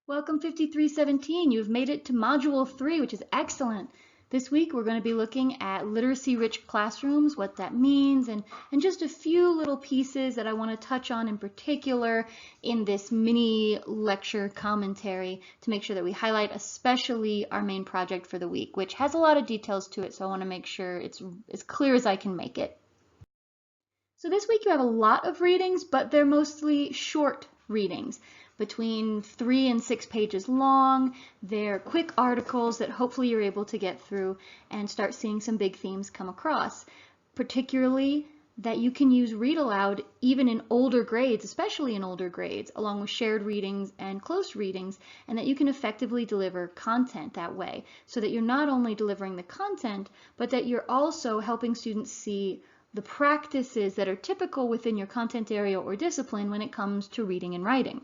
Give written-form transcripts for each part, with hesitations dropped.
Welcome 5317. You've made it to Module 3, which is excellent. This week we're going to be looking at literacy-rich classrooms, what that means, and just a few little pieces that I want to touch on in particular in this mini lecture commentary to make sure that we highlight especially our main project for the week, which has a lot of details to it, so I want to make sure it's as clear as I can make it. So this week you have a lot of readings, but they're mostly short readings, between 3 and 6 pages long. They're quick articles that hopefully you're able to get through and start seeing some big themes come across, particularly that you can use read aloud even in older grades, especially in older grades, along with shared readings and close readings, and that you can effectively deliver content that way, so that you're not only delivering the content, but that you're also helping students see the practices that are typical within your content area or discipline when it comes to reading and writing.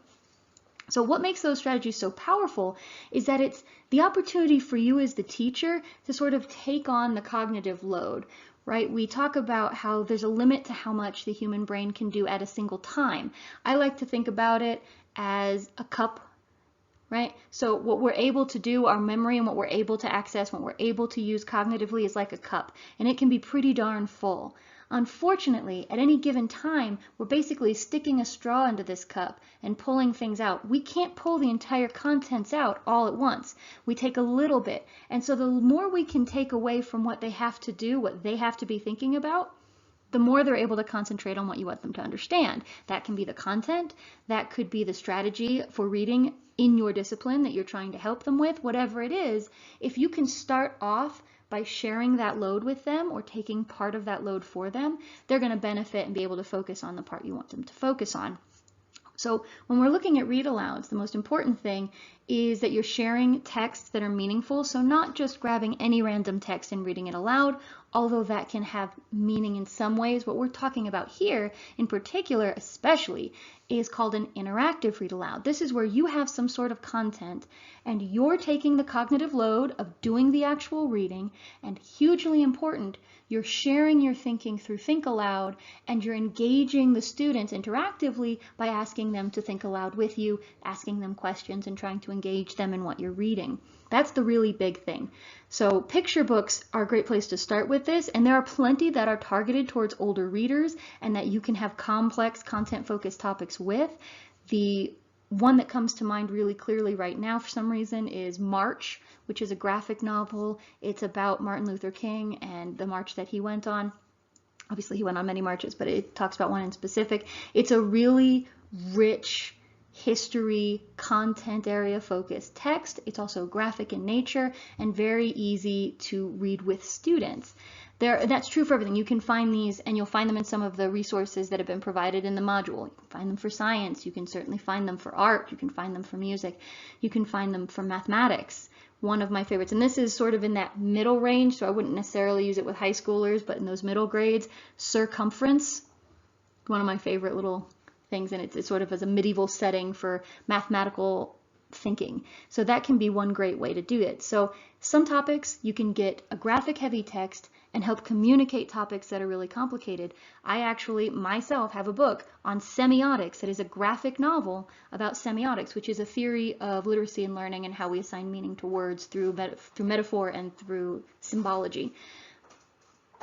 So what makes those strategies so powerful is that it's the opportunity for you as the teacher to sort of take on the cognitive load, right? We talk about how there's a limit to how much the human brain can do at a single time. I like to think about it as a cup, right? So what we're able to do, our memory and what we're able to access, what we're able to use cognitively is like a cup, and it can be pretty darn full. Unfortunately, at any given time, we're basically sticking a straw into this cup and pulling things out. We can't pull the entire contents out all at once. We take a little bit. And so the more we can take away from what they have to do, what they have to be thinking about, the more they're able to concentrate on what you want them to understand. That can be the content, that could be the strategy for reading in your discipline that you're trying to help them with, whatever it is. If you can start off by sharing that load with them or taking part of that load for them, they're going to benefit and be able to focus on the part you want them to focus on. So when we're looking at read alouds, the most important thing is that you're sharing texts that are meaningful. So not just grabbing any random text and reading it aloud, although that can have meaning in some ways. What we're talking about here in particular, especially, is called an interactive read aloud. This is where you have some sort of content and you're taking the cognitive load of doing the actual reading, and hugely important, you're sharing your thinking through Think Aloud, and you're engaging the students interactively by asking them to think aloud with you, asking them questions, and trying to engage them in what you're reading. That's the really big thing. So picture books are a great place to start with this, and there are plenty that are targeted towards older readers and that you can have complex content-focused topics with. The one that comes to mind really clearly right now for some reason is March, which is a graphic novel. It's about Martin Luther King and the march that he went on. Obviously he went on many marches, but it talks about one in specific. It's a really rich history, content area focused text. It's also graphic in nature and very easy to read with students. That's true for everything. You can find these, and you'll find them in some of the resources that have been provided in the module. You can find them for science. You can certainly find them for art. You can find them for music. You can find them for mathematics. One of my favorites, and this is sort of in that middle range, so I wouldn't necessarily use it with high schoolers, but in those middle grades, Circumference, one of my favorite little things, and it's sort of as a medieval setting for mathematical thinking. So that can be one great way to do it. So some topics you can get a graphic heavy text and help communicate topics that are really complicated. I actually myself have a book on semiotics that is a graphic novel about semiotics, which is a theory of literacy and learning and how we assign meaning to words through metaphor and through symbology.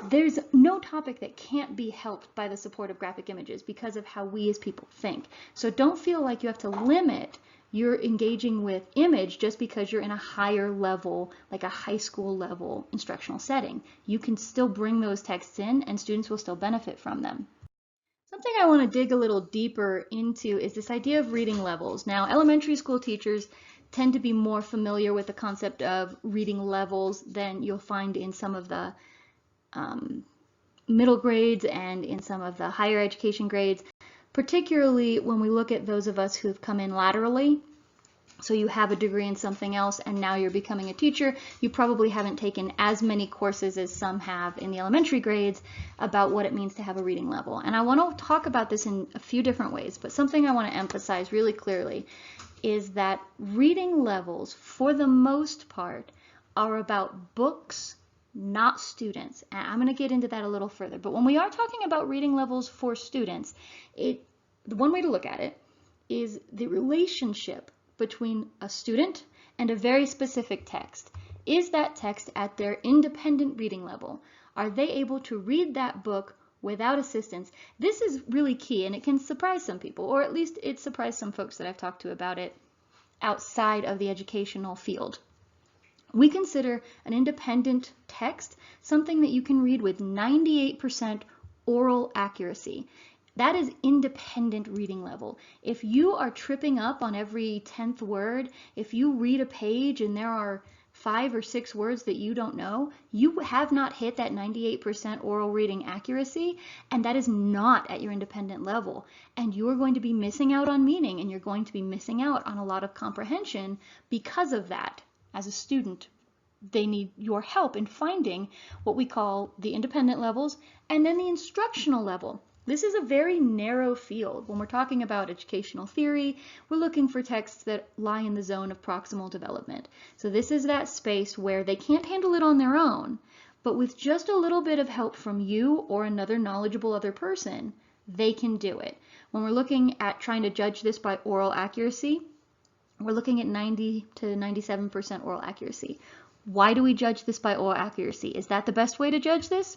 There's no topic that can't be helped by the support of graphic images because of how we as people think. So don't feel like you have to limit your engaging with image just because you're in a higher level, like a high school level instructional setting. You can still bring those texts in and students will still benefit from them. Something I want to dig a little deeper into is this idea of reading levels. Now, elementary school teachers tend to be more familiar with the concept of reading levels than you'll find in some of the middle grades and in some of the higher education grades, particularly when we look at those of us who've come in laterally. So you have a degree in something else and now you're becoming a teacher. You probably haven't taken as many courses as some have in the elementary grades about what it means to have a reading level. And I want to talk about this in a few different ways, but something I want to emphasize really clearly is that reading levels, for the most part, are about books, not students. And I'm going to get into that a little further. But when we are talking about reading levels for students, the one way to look at it is the relationship between a student and a very specific text. Is that text at their independent reading level? Are they able to read that book without assistance? This is really key, and it can surprise some people, or at least it surprised some folks that I've talked to about it outside of the educational field. We consider an independent text something that you can read with 98% oral accuracy. That is independent reading level. If you are tripping up on every 10th word, if you read a page and there are 5 or 6 words that you don't know, you have not hit that 98% oral reading accuracy, and that is not at your independent level. And you are going to be missing out on meaning, and you're going to be missing out on a lot of comprehension because of that. As a student, they need your help in finding what we call the independent levels and then the instructional level. This is a very narrow field. When we're talking about educational theory, we're looking for texts that lie in the zone of proximal development. So this is that space where they can't handle it on their own, but with just a little bit of help from you or another knowledgeable other person, they can do it. When we're looking at trying to judge this by oral accuracy, we're looking at 90 to 97% oral accuracy. Why do we judge this by oral accuracy? Is that the best way to judge this?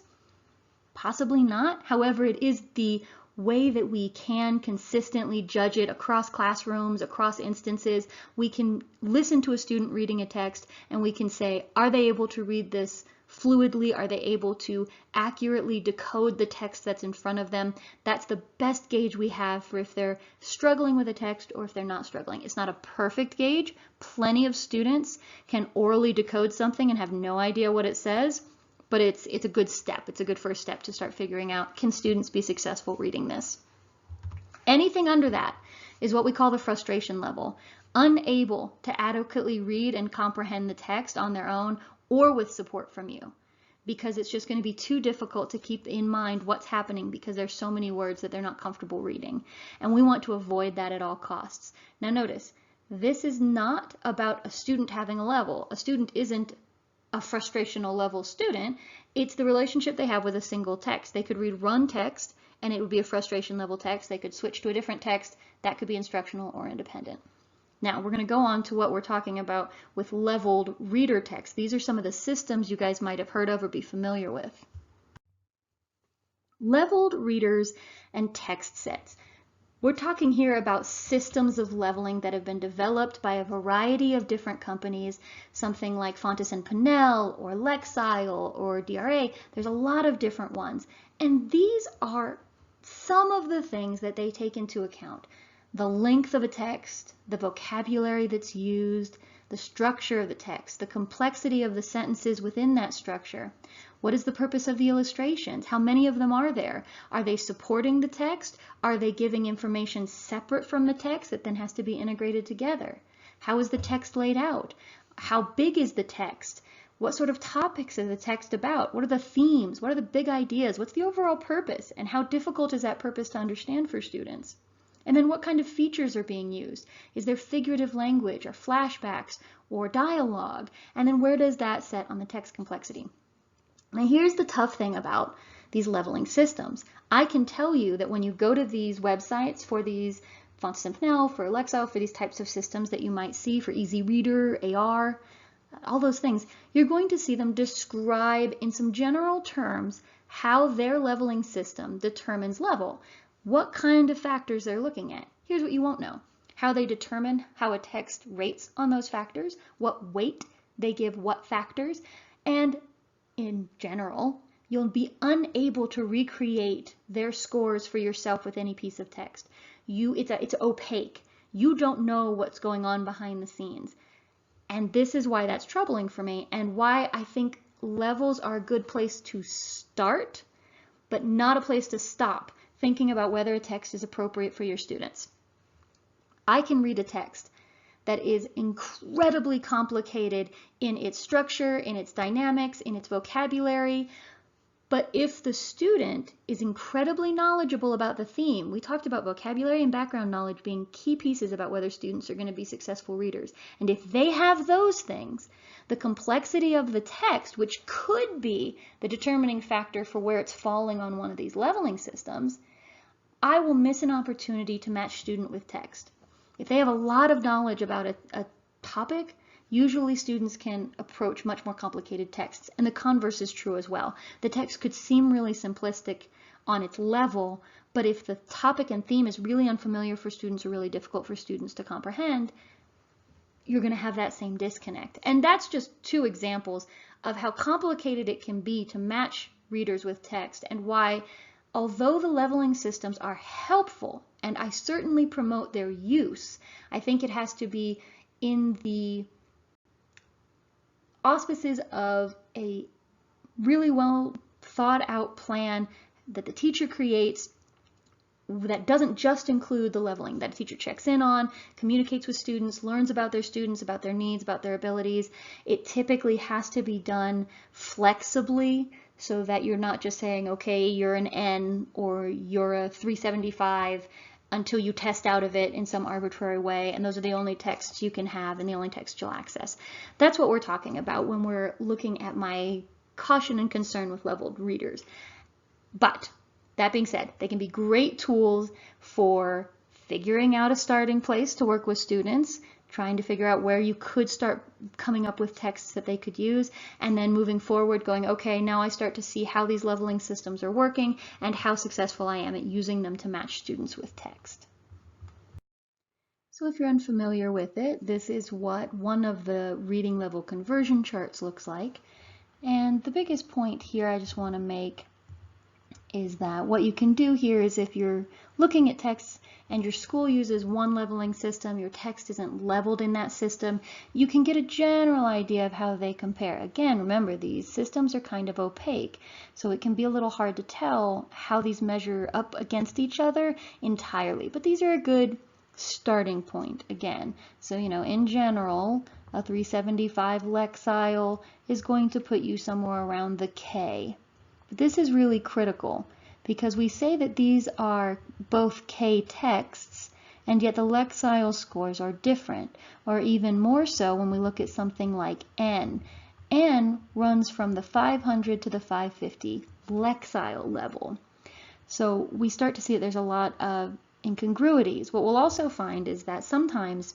Possibly not. However, it is the way that we can consistently judge it across classrooms, across instances. We can listen to a student reading a text and we can say, are they able to read this fluidly? Are they able to accurately decode the text that's in front of them? That's the best gauge we have for if they're struggling with a text or if they're not struggling. It's not a perfect gauge. Plenty of students can orally decode something and have no idea what it says, but it's a good step. It's a good first step to start figuring out, can students be successful reading this? Anything under that is what we call the frustration level. Unable to adequately read and comprehend the text on their own or with support from you, because it's just going to be too difficult to keep in mind what's happening because there's so many words that they're not comfortable reading. And we want to avoid that at all costs. Now notice, this is not about a student having a level. A student isn't a frustrational level student. It's the relationship they have with a single text. They could read one text and it would be a frustration level text. They could switch to a different text. That could be instructional or independent. Now we're going to go on to what we're talking about with leveled reader text. These are some of the systems you guys might have heard of or be familiar with. Leveled readers and text sets. We're talking here about systems of leveling that have been developed by a variety of different companies, something like Fountas and Pinnell or Lexile or DRA. There's a lot of different ones. And these are some of the things that they take into account. The length of a text, the vocabulary that's used, the structure of the text, the complexity of the sentences within that structure. What is the purpose of the illustrations? How many of them are there? Are they supporting the text? Are they giving information separate from the text that then has to be integrated together? How is the text laid out? How big is the text? What sort of topics is the text about? What are the themes? What are the big ideas? What's the overall purpose? And how difficult is that purpose to understand for students? And then what kind of features are being used? Is there figurative language or flashbacks or dialogue? And then where does that set on the text complexity? Now here's the tough thing about these leveling systems. I can tell you that when you go to these websites for these Fountas and Pinnell, for Lexile, for these types of systems that you might see for Easy Reader, AR, all those things, you're going to see them describe in some general terms how their leveling system determines level. What kind of factors they're looking at. Here's what you won't know. How they determine how a text rates on those factors, what weight they give what factors, and in general, you'll be unable to recreate their scores for yourself with any piece of text. It's opaque. You don't know what's going on behind the scenes. And this is why that's troubling for me and why I think levels are a good place to start, but not a place to stop thinking about whether a text is appropriate for your students. I can read a text that is incredibly complicated in its structure, in its dynamics, in its vocabulary, but if the student is incredibly knowledgeable about the theme, we talked about vocabulary and background knowledge being key pieces about whether students are going to be successful readers. And if they have those things, the complexity of the text, which could be the determining factor for where it's falling on one of these leveling systems, I will miss an opportunity to match student with text. If they have a lot of knowledge about a topic, usually students can approach much more complicated texts, and the converse is true as well. The text could seem really simplistic on its level, but if the topic and theme is really unfamiliar for students or really difficult for students to comprehend, you're going to have that same disconnect. And that's just two examples of how complicated it can be to match readers with text, and why, although the leveling systems are helpful, and I certainly promote their use, I think it has to be in the auspices of a really well thought out plan that the teacher creates that doesn't just include the leveling, that a teacher checks in on, communicates with students, learns about their students, about their needs, about their abilities. It typically has to be done flexibly, so that you're not just saying, okay, you're an N or you're a 375 until you test out of it in some arbitrary way, and those are the only texts you can have and the only text you'll access. That's what we're talking about when we're looking at my caution and concern with leveled readers. But that being said, they can be great tools for figuring out a starting place to work with students, trying to figure out where you could start coming up with texts that they could use, and then moving forward going, okay, now I start to see how these leveling systems are working and how successful I am at using them to match students with text. So if you're unfamiliar with it, this is what one of the reading level conversion charts looks like. And the biggest point here I just want to make is that what you can do here is, if you're looking at texts and your school uses one leveling system, your text isn't leveled in that system, you can get a general idea of how they compare. Again, remember, these systems are kind of opaque, so it can be a little hard to tell how these measure up against each other entirely, but these are a good starting point again. So, in general, a 375 Lexile is going to put you somewhere around the K. But this is really critical, because we say that these are both K texts, and yet the Lexile scores are different, or even more so when we look at something like N. N runs from the 500 to the 550 Lexile level. So we start to see that there's a lot of incongruities. What we'll also find is that sometimes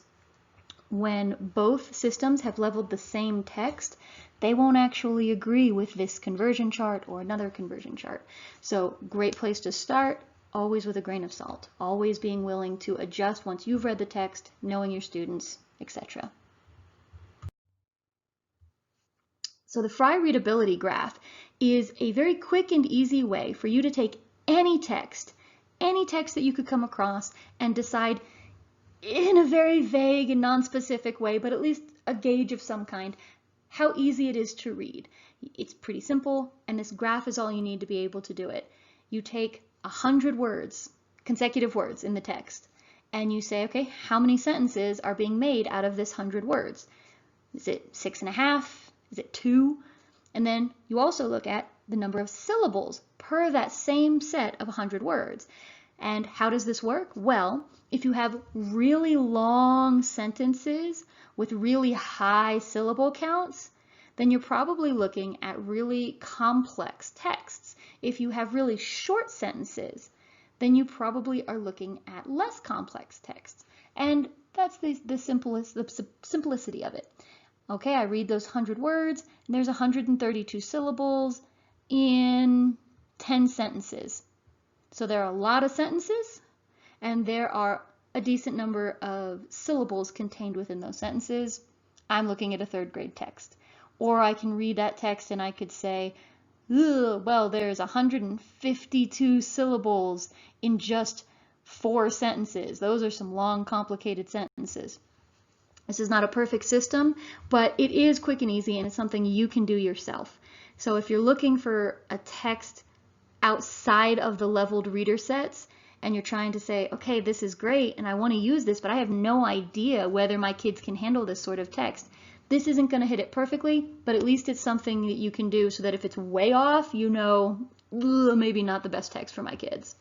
when both systems have leveled the same text, they won't actually agree with this conversion chart or another conversion chart. So great place to start, always with a grain of salt, always being willing to adjust once you've read the text, knowing your students, etc. So the Frye readability graph is a very quick and easy way for you to take any text that you could come across, and decide in a very vague and non-specific way, but at least a gauge of some kind, how easy it is to read. It's pretty simple, and this graph is all you need to be able to do it. You take 100 words, consecutive words in the text, and you say, okay, how many sentences are being made out of this 100 words? Is it 6.5? Is it 2? And then you also look at the number of syllables per that same set of 100 words. And how does this work? Well, if you have really long sentences with really high syllable counts, then you're probably looking at really complex texts. If you have really short sentences, then you probably are looking at less complex texts. And that's the simplicity of it. Okay, I read those 100 words, and there's 132 syllables in 10 sentences. So there are a lot of sentences, and there are a decent number of syllables contained within those sentences. I'm looking at a third grade text. Or I can read that text and I could say, well, there's 152 syllables in just 4 sentences. Those are some long, complicated sentences. This is not a perfect system, but it is quick and easy, and it's something you can do yourself. So if you're looking for a text outside of the leveled reader sets, and you're trying to say, okay, this is great and I want to use this, but I have no idea whether my kids can handle this sort of text, this isn't going to hit it perfectly, but at least it's something that you can do so that if it's way off, you know, maybe not the best text for my kids.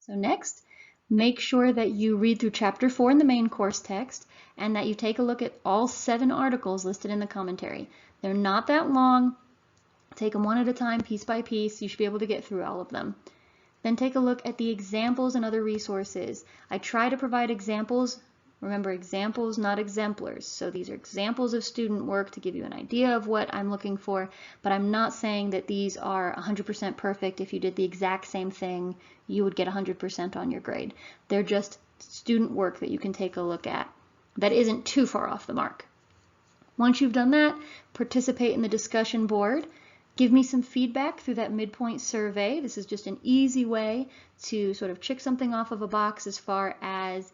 So next, make sure that you read through chapter 4 in the main course text, and that you take a look at all 7 articles listed in the commentary. They're not that long. Take them one at a time, piece by piece. You should be able to get through all of them. Then take a look at the examples and other resources. I try to provide examples. Remember, examples, not exemplars. So these are examples of student work to give you an idea of what I'm looking for, but I'm not saying that these are 100% perfect. If you did the exact same thing, you would get 100% on your grade. They're just student work that you can take a look at that isn't too far off the mark. Once you've done that, participate in the discussion board. Give me some feedback through that midpoint survey. This is just an easy way to sort of check something off of a box as far as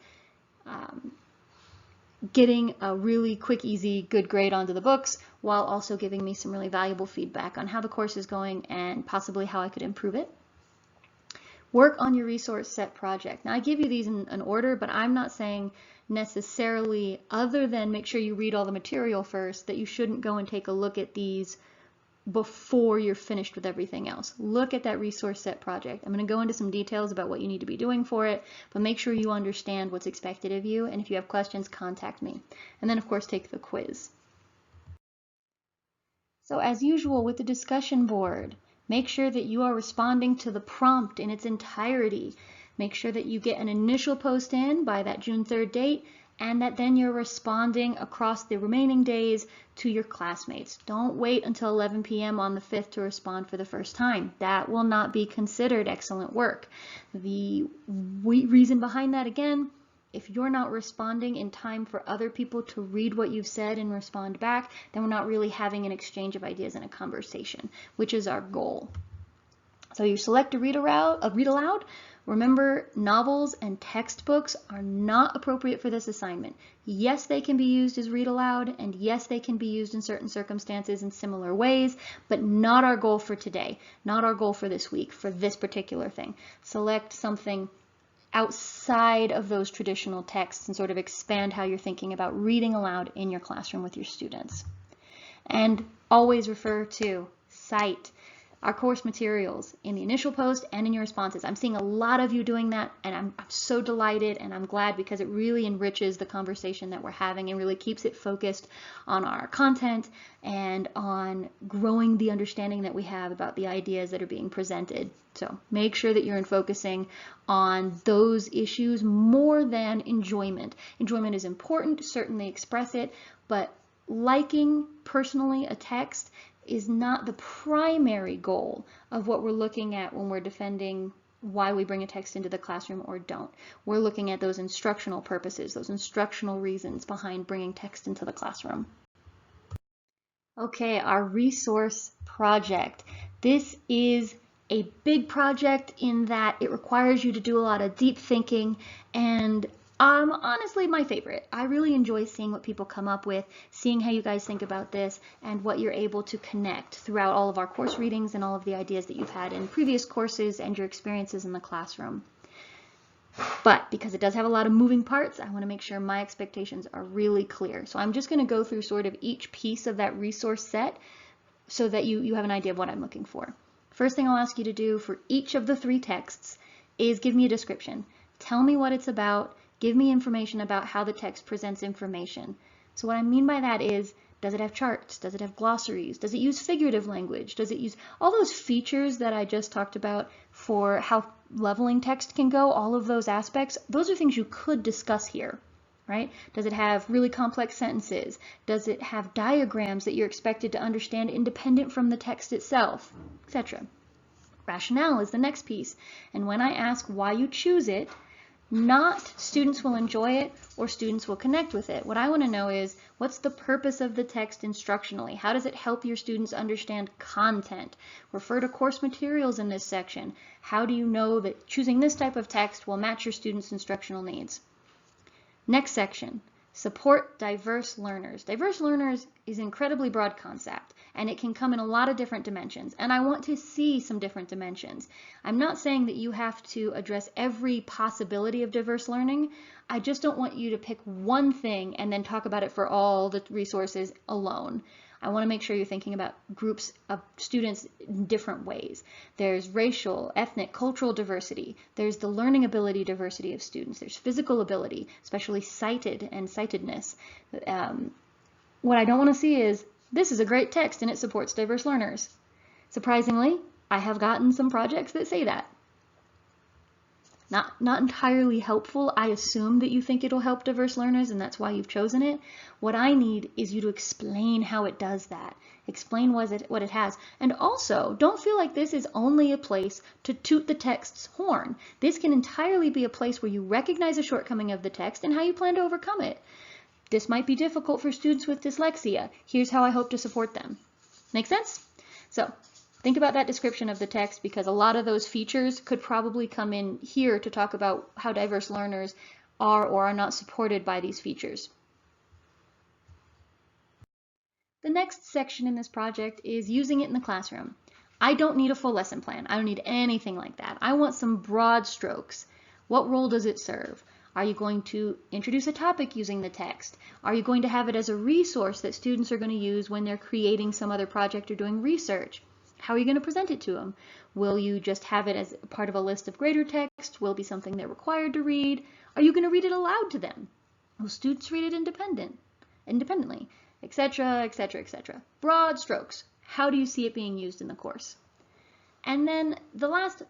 getting a really quick, easy, good grade onto the books, while also giving me some really valuable feedback on how the course is going and possibly how I could improve it. Work on your resource set project. Now, I give you these in an order, but I'm not saying necessarily, other than make sure you read all the material first, that you shouldn't go and take a look at these before you're finished with everything else. Look at that resource set project. I'm going to go into some details about what you need to be doing for it, but make sure you understand what's expected of you, and if you have questions, contact me. And then, of course, take the quiz. So as usual with the discussion board, make sure that you are responding to the prompt in its entirety. Make sure that you get an initial post in by that June 3rd date, and that then you're responding across the remaining days to your classmates. Don't wait until 11 p.m. on the 5th to respond for the first time. That will not be considered excellent work. The reason behind that, again, if you're not responding in time for other people to read what you've said and respond back, then we're not really having an exchange of ideas and a conversation, which is our goal. So you select a read aloud. Remember, novels and textbooks are not appropriate for this assignment. Yes, they can be used as read aloud, and yes, they can be used in certain circumstances in similar ways, but not our goal for today, not our goal for this week, for this particular thing. Select something outside of those traditional texts and sort of expand how you're thinking about reading aloud in your classroom with your students. And always refer to, cite our course materials in the initial post and in your responses. I'm seeing a lot of you doing that, and I'm so delighted, and I'm glad, because it really enriches the conversation that we're having and really keeps it focused on our content and on growing the understanding that we have about the ideas that are being presented. So make sure that you're focusing on those issues more than enjoyment. Enjoyment is important, certainly express it, but liking personally a text is not the primary goal of what we're looking at when we're defending why we bring a text into the classroom or don't. We're looking at those instructional purposes, those instructional reasons behind bringing text into the classroom. Okay, our resource project. This is a big project in that it requires you to do a lot of deep thinking, and honestly my favorite. I really enjoy seeing what people come up with, seeing how you guys think about this, and what you're able to connect throughout all of our course readings and all of the ideas that you've had in previous courses and your experiences in the classroom. But because it does have a lot of moving parts, I want to make sure my expectations are really clear. So I'm just going to go through sort of each piece of that resource set so that you have an idea of what I'm looking for. First thing I'll ask you to do for each of the 3 texts is give me a description. Tell me what it's about. Give me information about how the text presents information. So what I mean by that is, does it have charts? Does it have glossaries? Does it use figurative language? Does it use all those features that I just talked about for how leveling text can go? All of those aspects, those are things you could discuss here, right? Does it have really complex sentences? Does it have diagrams that you're expected to understand independent from the text itself, etc.? Rationale is the next piece. And when I ask why you choose it, not students will enjoy it or students will connect with it. What I want to know is, what's the purpose of the text instructionally? How does it help your students understand content? Refer to course materials in this section. How do you know that choosing this type of text will match your students' instructional needs? Next section, support diverse learners. Diverse learners is an incredibly broad concept, and it can come in a lot of different dimensions, and I want to see some different dimensions. I'm not saying that you have to address every possibility of diverse learning. I just don't want you to pick one thing and then talk about it for all the resources alone. I want to make sure you're thinking about groups of students in different ways. There's racial, ethnic, cultural diversity. There's the learning ability diversity of students. There's physical ability, especially sighted and sightedness. What I don't want to see is, this is a great text and it supports diverse learners. Surprisingly, I have gotten some projects that say that. not entirely helpful. I assume that you think it'll help diverse learners and that's why you've chosen it. What I need is you to explain how it does that. Explain what it has. And also, don't feel like this is only a place to toot the text's horn. This can entirely be a place where you recognize a shortcoming of the text and how you plan to overcome it. This might be difficult for students with dyslexia. Here's how I hope to support them. Make sense? So, think about that description of the text, because a lot of those features could probably come in here to talk about how diverse learners are or are not supported by these features. The next section in this project is using it in the classroom. I don't need a full lesson plan. I don't need anything like that. I want some broad strokes. What role does it serve? Are you going to introduce a topic using the text? Are you going to have it as a resource that students are going to use when they're creating some other project or doing research? How are you going to present it to them? Will you just have it as part of a list of greater text? Will it be something they're required to read? Are you going to read it aloud to them? Will students read it independently, etc., etc., etc. Broad strokes. How do you see it being used in the course? And then the last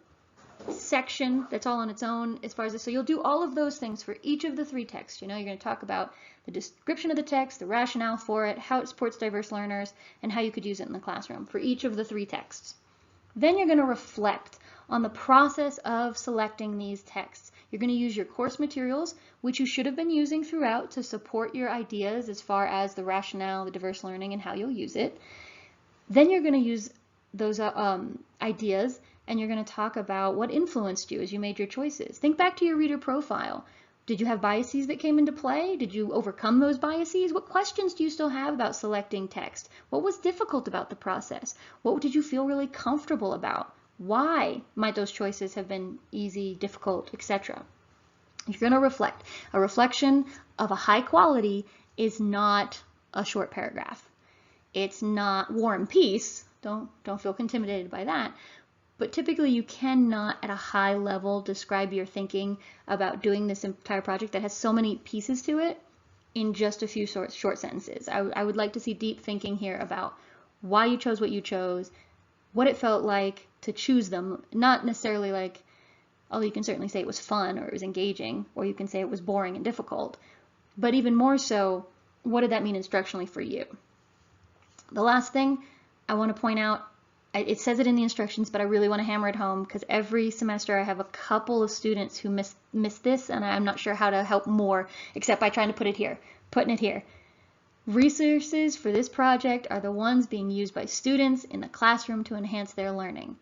section that's all on its own as far as this. So you'll do all of those things for each of the three texts. You're going to talk about the description of the text, the rationale for it, how it supports diverse learners, and how you could use it in the classroom for each of the three texts. Then you're going to reflect on the process of selecting these texts. You're going to use your course materials, which you should have been using throughout to support your ideas as far as the rationale, the diverse learning, and how you'll use it. Then you're going to use those ideas and you're going to talk about what influenced you as you made your choices. Think back to your reader profile. Did you have biases that came into play? Did you overcome those biases? What questions do you still have about selecting text? What was difficult about the process? What did you feel really comfortable about? Why might those choices have been easy, difficult, etc.? You're going to reflect. A reflection of a high quality is not a short paragraph. It's not War and Peace. Don't feel intimidated by that. But typically you cannot at a high level describe your thinking about doing this entire project that has so many pieces to it in just a few short sentences. I would like to see deep thinking here about why you chose what you chose, what it felt like to choose them, not necessarily like, although you can certainly say it was fun or it was engaging, or you can say it was boring and difficult, but even more so, what did that mean instructionally for you? The last thing I want to point out, it says it in the instructions, but I really want to hammer it home because every semester I have a couple of students who miss this, and I'm not sure how to help more except by trying to putting it here. Resources for this project are the ones being used by students in the classroom to enhance their learning,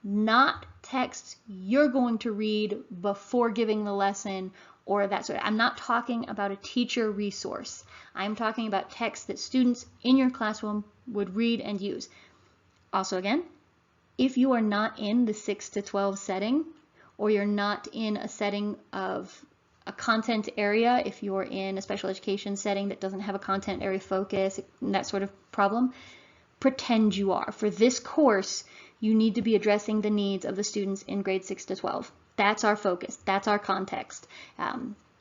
not texts you're going to read before giving the lesson or that sort of. I'm not talking about a teacher resource. I'm talking about texts that students in your classroom would read and use. Also, again, if you are not in the 6 to 12 setting, or you're not in a setting of a content area, if you're in a special education setting that doesn't have a content area focus, that sort of problem, pretend you are. For this course, you need to be addressing the needs of the students in grades 6 to 12. That's our focus. That's our context.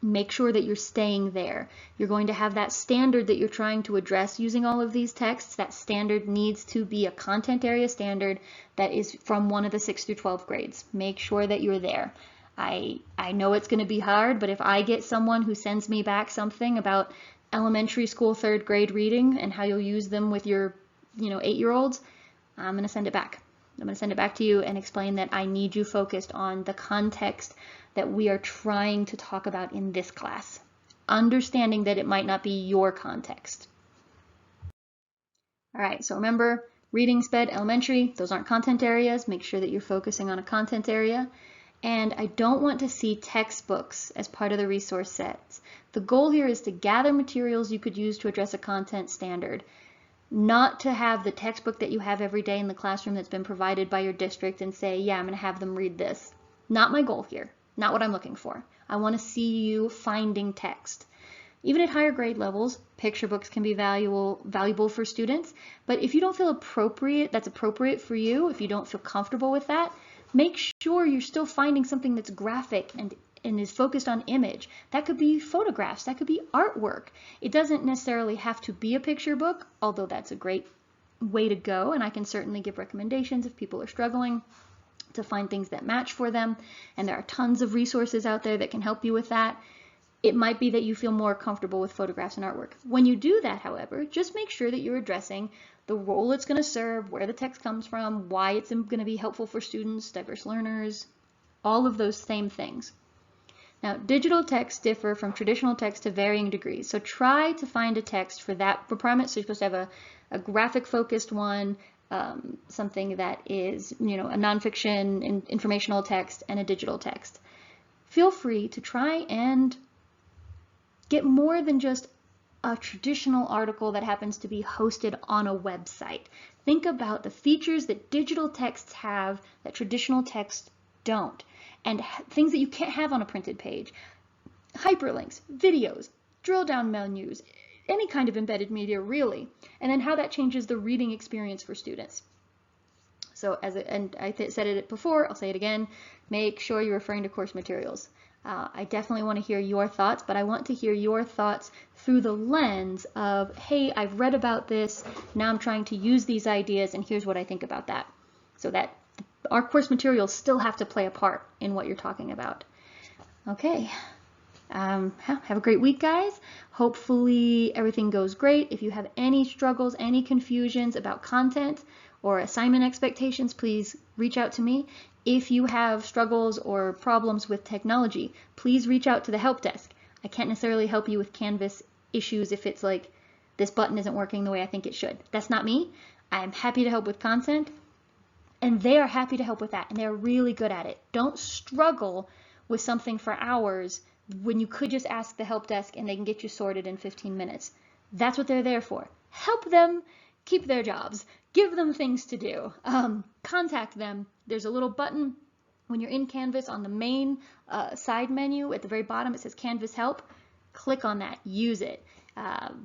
Make sure that you're staying there. You're going to have that standard that you're trying to address using all of these texts. That standard needs to be a content area standard that is from one of the 6 through 12 grades. Make sure that you're there. I know it's going to be hard, but if I get someone who sends me back something about elementary school 3rd grade reading and how you'll use them with your 8-year-olds, I'm going to send it back. I'm going to send it back to you and explain that I need you focused on the context that we are trying to talk about in this class, understanding that it might not be your context. All right, so remember, reading, SPED, elementary, those aren't content areas. Make sure that you're focusing on a content area. And I don't want to see textbooks as part of the resource sets. The goal here is to gather materials you could use to address a content standard, not to have the textbook that you have every day in the classroom that's been provided by your district and say, yeah, I'm going to have them read this. Not my goal here. Not what I'm looking for. I want to see you finding text. Even at higher grade levels, picture books can be valuable for students, but if you don't feel that's appropriate for you, if you don't feel comfortable with that, make sure you're still finding something that's graphic and is focused on image. That could be photographs, that could be artwork. It doesn't necessarily have to be a picture book, although that's a great way to go, and I can certainly give recommendations if people are struggling. to find things that match for them. And there are tons of resources out there that can help you with that. It might be that you feel more comfortable with photographs and artwork. When you do that, however, just make sure that you're addressing the role it's going to serve, where the text comes from, why it's going to be helpful for students, diverse learners, all of those same things. Now, digital texts differ from traditional text to varying degrees. So try to find a text for that requirement. So you're supposed to have a graphic focused one, something that is, a nonfiction informational text, and a digital text. Feel free to try and get more than just a traditional article that happens to be hosted on a website. Think about the features that digital texts have that traditional texts don't, and things that you can't have on a printed page. Hyperlinks, videos, drill down menus, any kind of embedded media really, and then how that changes the reading experience for students. So and I said it before, I'll say it again, make sure you're referring to course materials. I definitely want to hear your thoughts, but I want to hear your thoughts through the lens of, hey, I've read about this, now I'm trying to use these ideas, and here's what I think about that. So that our course materials still have to play a part in what you're talking about. Okay. Have a great week, guys. Hopefully everything goes great. If you have any struggles, any confusions about content or assignment expectations, please reach out to me. If you have struggles or problems with technology, please reach out to the help desk. I can't necessarily help you with Canvas issues if it's like this button isn't working the way I think it should. That's not me. I'm happy to help with content, and they are happy to help with that, and they're really good at it. Don't struggle with something for hours when you could just ask the help desk and they can get you sorted in 15 minutes. That's what they're there for. Help them keep their jobs. Give them things to do. Contact them. There's a little button when you're in Canvas on the main side menu at the very bottom. It says Canvas Help. Click on that. Use it.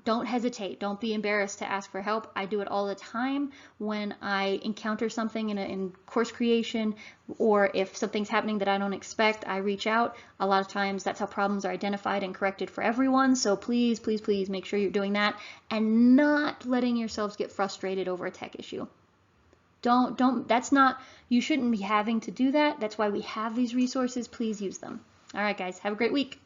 Don't hesitate. Don't be embarrassed to ask for help. I do it all the time when I encounter something in course creation, or if something's happening that I don't expect, I reach out. A lot of times that's how problems are identified and corrected for everyone. So please, please, please make sure you're doing that and not letting yourselves get frustrated over a tech issue. You shouldn't be having to do that. That's why we have these resources. Please use them. All right, guys, have a great week.